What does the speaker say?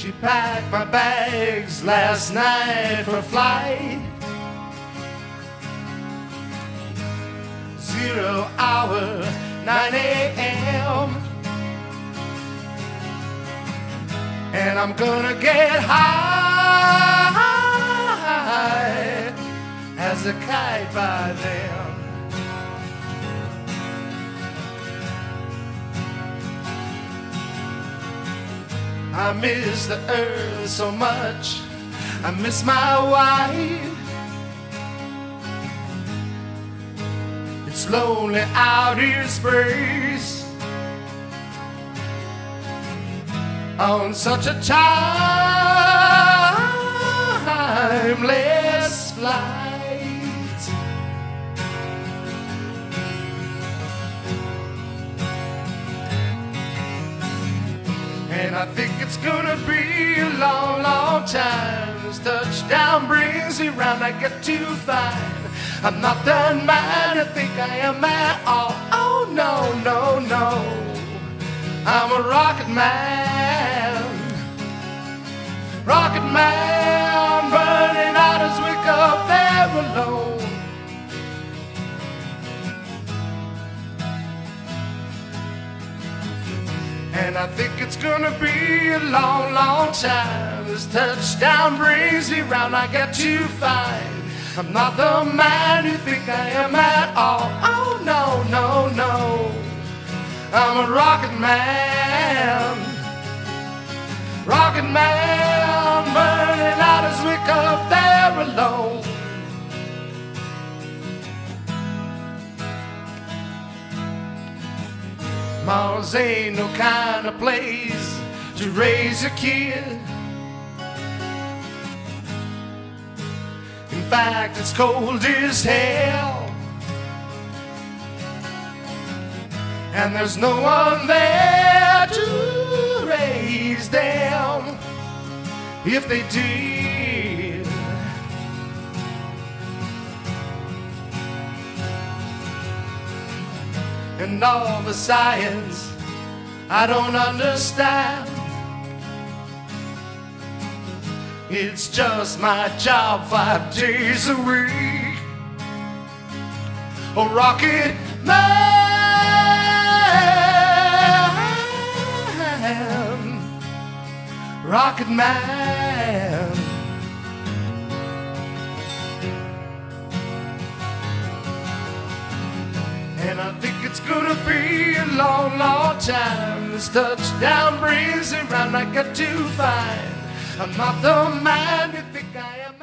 She packed my bags last night for flight. 0 hour, 9 a.m. And I'm gonna get high as a kite by then. I miss the earth so much. I miss my wife. It's lonely out here in space on such a timeless flight. And I think it's gonna be a long, long time. This touchdown brings me round. I get to find I'm not the man I think I am at all. Oh no, no, no, I'm a rocket man. Rocket man, burning out his wick up there alone. And I think it's gonna be a long, long time. This touchdown brings me round. I get to find I'm not the man you think I am at all. Oh no, no, no, I'm a rocket man. Rocket man, burning out his wick up there alone. Mars ain't no kind of place to raise a kid. In fact, it's cold as hell, and there's no one there to raise them if they did. And all the science I don't understand. It's just my job 5 days a week. A rocket man, rocket man. And I think it's gonna be a long, long time. This touchdown brings me round. I got to find I'm not the man you think I am.